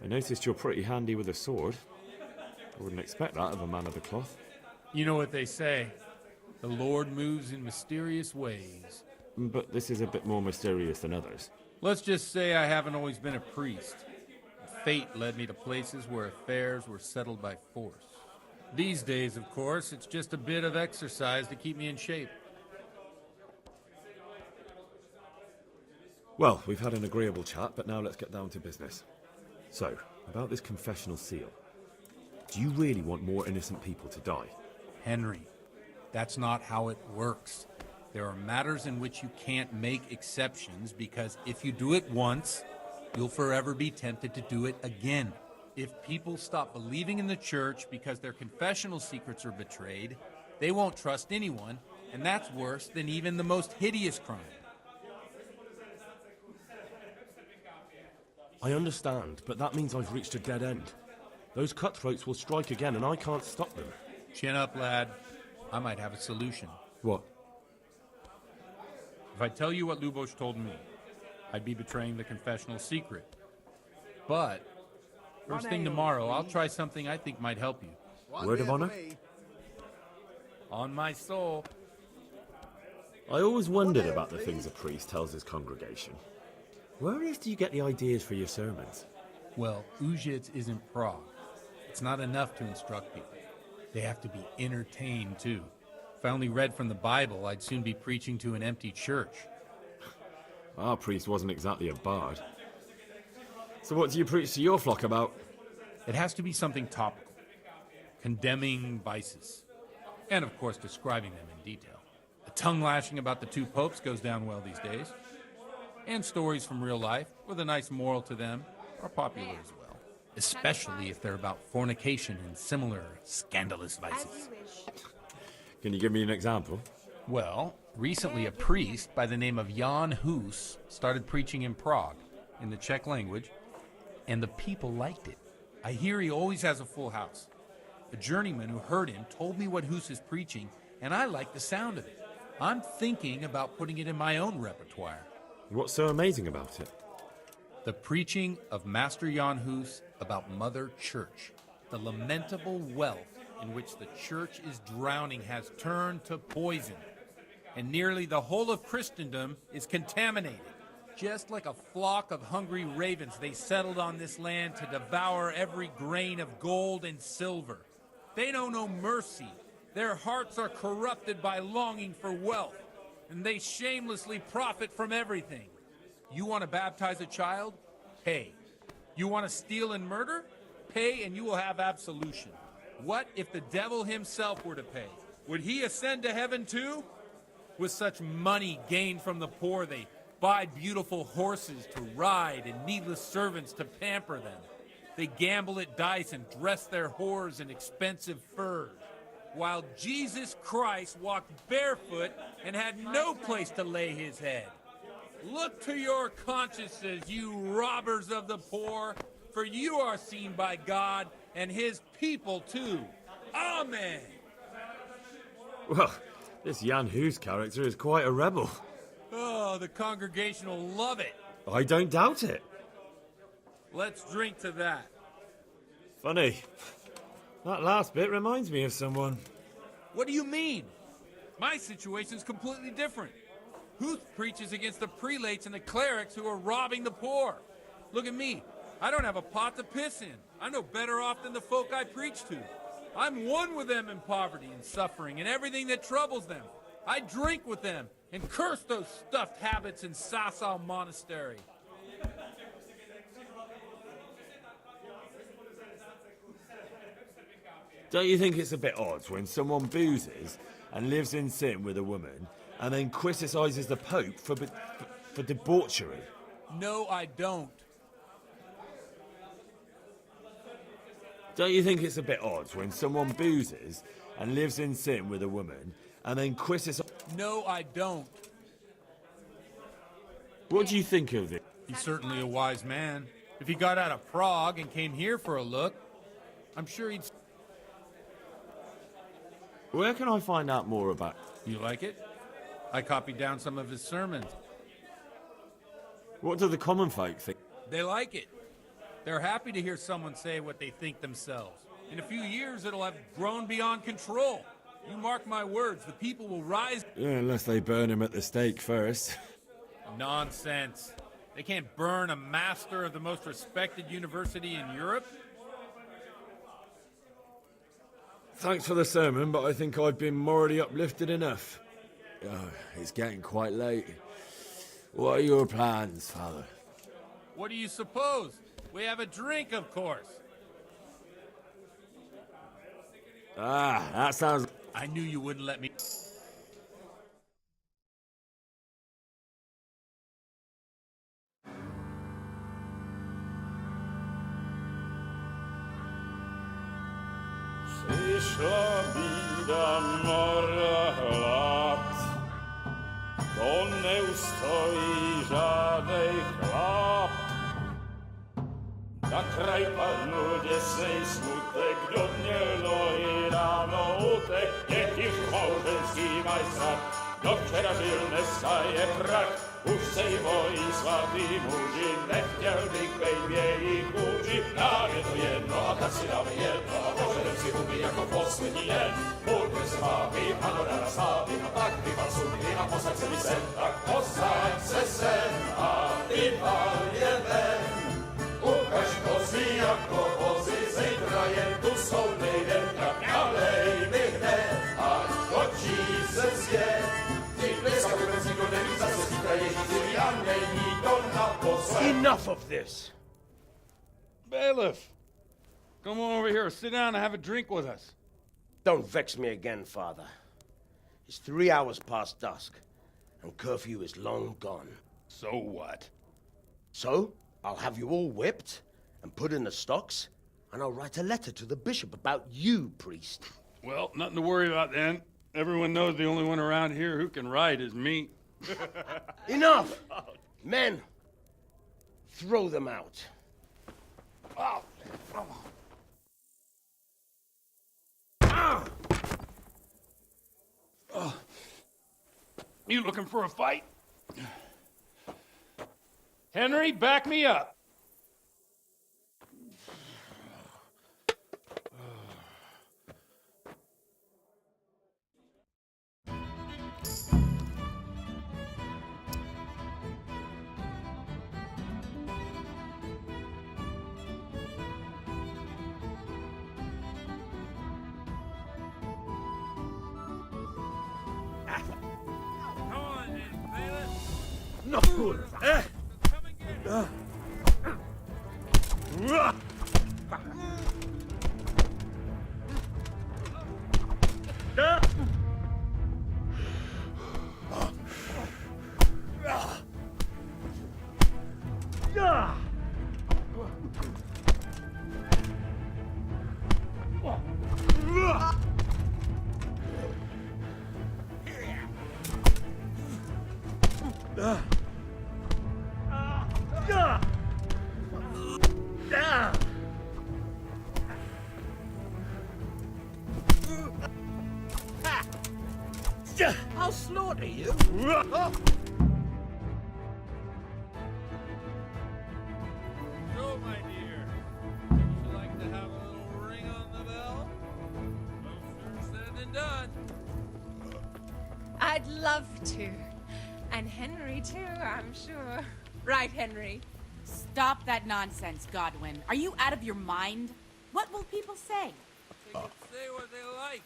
I noticed you're pretty handy with a sword. I wouldn't expect that of a man of the cloth. You know what they say. The Lord moves in mysterious ways. But this is a bit more mysterious than others. Let's just say I haven't always been a priest. Fate led me to places where affairs were settled by force. These days, of course, it's just a bit of exercise to keep me in shape. Well, we've had an agreeable chat, but now let's get down to business. So, about this confessional seal. Do you really want more innocent people to die? Henry, that's not how it works. There are matters in which you can't make exceptions because if you do it once, you'll forever be tempted to do it again. If people stop believing in the church because their confessional secrets are betrayed, they won't trust anyone, and that's worse than even the most hideous crime. I understand, but that means I've reached a dead end. Those cutthroats will strike again, and I can't stop them. Chin up, lad. I might have a solution. What? If I tell you what Lubos told me, I'd be betraying the confessional secret. But, first thing tomorrow, I'll try something I think might help you. Word of honor? On my soul. I always wondered about the things a priest tells his congregation. Where on earth do you get the ideas for your sermons? Well, Ujits isn't Prague. It's not enough to instruct people. They have to be entertained, too. If I only read from the Bible, I'd soon be preaching to an empty church. Our priest wasn't exactly a bard. So what do you preach to your flock about? It has to be something topical. Condemning vices. And, of course, describing them in detail. The tongue-lashing about the two popes goes down well these days. And stories from real life, with a nice moral to them, are popular as well. Especially if they're about fornication and similar scandalous vices. Can you give me an example? Well, recently a priest by the name of Jan Hus started preaching in Prague, in the Czech language, and the people liked it. I hear he always has a full house. A journeyman who heard him told me what Hus is preaching, and I like the sound of it. I'm thinking about putting it in my own repertoire. What's so amazing about it? The preaching of Master Jan Hus about Mother Church. The lamentable wealth in which the church is drowning has turned to poison. And nearly the whole of Christendom is contaminated. Just like a flock of hungry ravens, they settled on this land to devour every grain of gold and silver. They know no mercy. Their hearts are corrupted by longing for wealth. And they shamelessly profit from everything. You want to baptize a child? Pay. You want to steal and murder? Pay and you will have absolution. What if the devil himself were to pay? Would he ascend to heaven too? With such money gained from the poor, they buy beautiful horses to ride and needless servants to pamper them. They gamble at dice and dress their whores in expensive furs. While Jesus Christ walked barefoot and had no place to lay his head. Look to your consciences, you robbers of the poor, for you are seen by God and his people too. Amen. Well, this Jan Hus character is quite a rebel. Oh, the congregation will love it. I don't doubt it. Let's drink to that. Funny. That last bit reminds me of someone. What do you mean? My situation's completely different. Huth preaches against the prelates and the clerics who are robbing the poor. Look at me. I don't have a pot to piss in. I'm no better off than the folk I preach to. I'm one with them in poverty and suffering and everything that troubles them. I drink with them and curse those stuffed habits in Sasau Monastery. Don't you think it's a bit odd when someone boozes and lives in sin with a woman and then criticises the Pope for debauchery? No, I don't. Don't you think it's a bit odd when someone boozes and lives in sin with a woman and then criticises... No, I don't. What do you think of this? He's certainly a wise man. If he got out of Prague and came here for a look, I'm sure he'd... Where can I find out more about... You like it? I copied down some of his sermons. What do the common folk think? They like it. They're happy to hear someone say what they think themselves. In a few years, it'll have grown beyond control. You mark my words, the people will rise. Yeah, unless they burn him at the stake first. Nonsense. They can't burn a master of the most respected university in Europe. Thanks for the sermon, but I think I've been morally uplifted enough. Oh, it's getting quite late. What are your plans, Father? What do you suppose? We have a drink, of course. Ah, that sounds... I knew you wouldn't let me. Przyszła bida mora lat, to nie ustoi żadnej chlap. Na kraj panu dziesnej smutek, do mnie i rano utek, jakiś małżeński majstrat, do wczera żylne staje krak. Už sejmoj svatý muži, nechtěl bych bejbě jí kůži. Nám je to jedno a tak si dáme jedno a požerem si huby jako poslední den. Buďme s vámi, ano ráda s vámi a tak vypal sudy a posaď se mi sem. Tak posaď se sem a vypal je ven. Ukaž kozy jako vozy, zítra jen tu jsou nejden. Tak nalej mi hned, ať točí se svět. Enough of this! Bailiff, come on over here, sit down and have a drink with us. Don't vex me again, Father. It's 3 hours past dusk, and curfew is long gone. So what? So, I'll have you all whipped and put in the stocks, and I'll write a letter to the bishop about you, priest. Well, nothing to worry about then. Everyone knows the only one around here who can write is me. Enough! Men, throw them out. Oh. You looking for a fight? Henry, back me up. No! Come and get it. I'll slaughter you. So, my dear, would you like to have a little ring on the bell? Closer said than done. I'd love to. And Henry, too, I'm sure. Right, Henry? Stop that nonsense, Godwin. Are you out of your mind? What will people say? They can say what they like.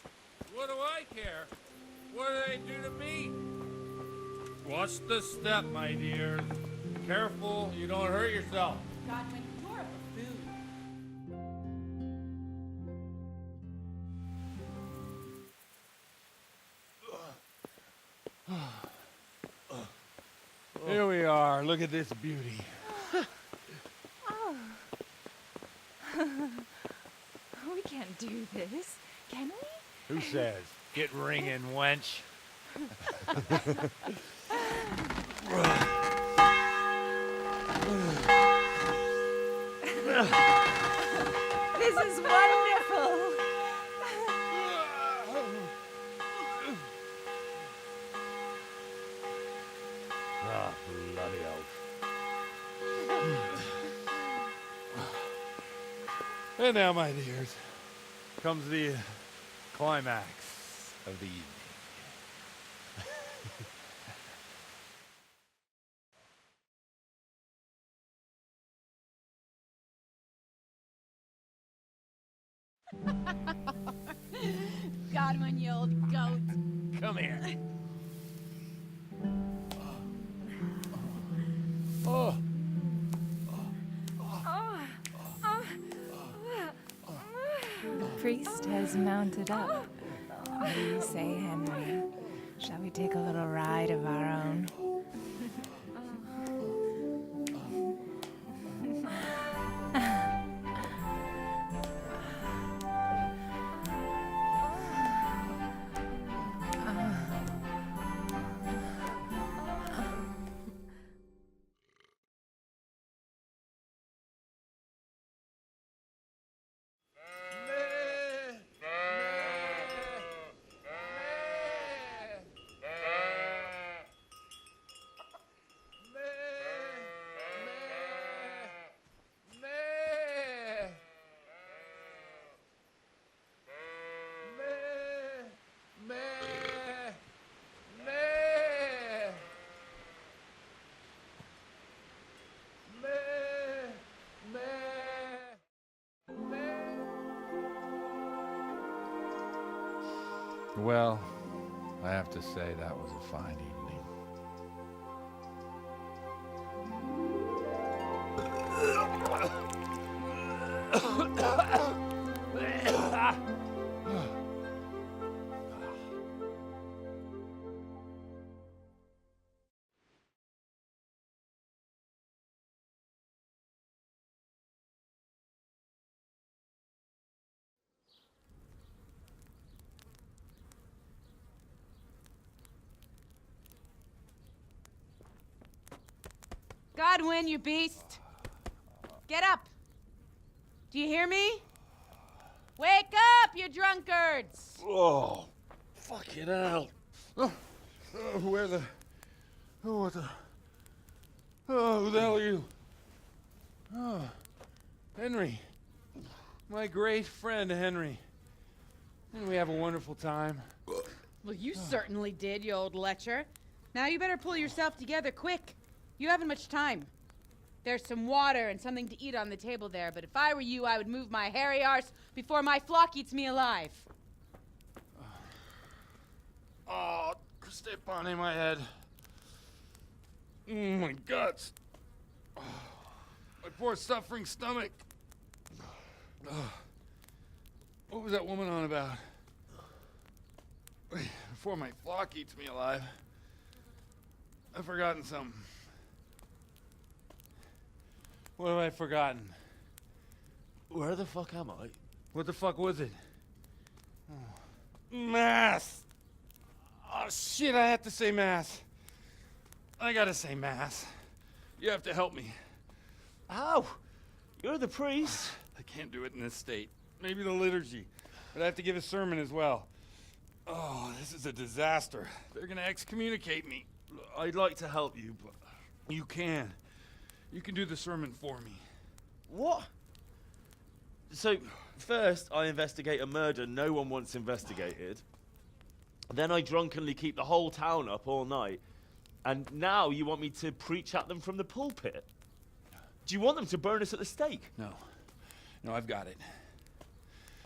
What do I care? What do they do to me? Watch the step, my dear. Careful, you don't hurt yourself. Godwin, you're a buffoon. Here we are. Look at this beauty. We can't do this, can we? Who says? Get ringing, wench. This is wonderful. Ah, bloody oath. And now, my dears, comes the climax of the evening. Godwin, you old goat. Come here. The priest has mounted up. What do you say, Henry? Shall we take a little ride of our own? Well, I have to say that was a fine evening. Godwin, you beast! Get up! Do you hear me? Wake up, you drunkards! Oh, fucking hell. Where the... Oh, what the... Oh, who the hell are you? Oh, Henry. My great friend, Henry. Didn't we have a wonderful time? Well, you certainly did, you old lecher. Now you better pull yourself together quick. You haven't much time. There's some water and something to eat on the table there, but if I were you, I would move my hairy arse before my flock eats me alive. Oh, step on in my head. My guts. Oh, my poor suffering stomach. What was that woman on about? Before my flock eats me alive. I've forgotten something. What have I forgotten? Where the fuck am I? What the fuck was it? Oh. Mass! Oh shit, I have to say mass. I gotta say mass. You have to help me. How? You're the priest. I can't do it in this state. Maybe the liturgy. But I have to give a sermon as well. Oh, this is a disaster. They're gonna excommunicate me. I'd like to help you, but... You can. You can do the sermon for me. What? So, first I investigate a murder no one wants investigated. Then I drunkenly keep the whole town up all night. And now you want me to preach at them from the pulpit? Do you want them to burn us at the stake? No. No, I've got it.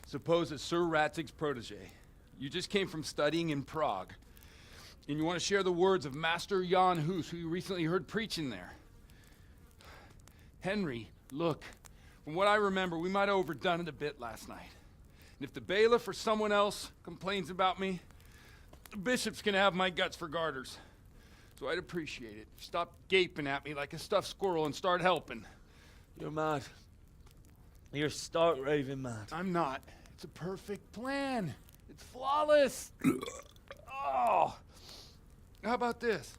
Suppose that Sir Ratzig's protege. You just came from studying in Prague. And you want to share the words of Master Jan Hus, who you recently heard preaching there. Henry, look, from what I remember, we might have overdone it a bit last night. And if the bailiff or someone else complains about me, the bishop's gonna have my guts for garters. So I'd appreciate it. Stop gaping at me like a stuffed squirrel and start helping. You're mad. You're stark raving mad. I'm not. It's a perfect plan. It's flawless. Oh. How about this?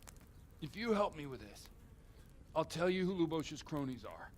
If you help me with this, I'll tell you who Lubosh's cronies are.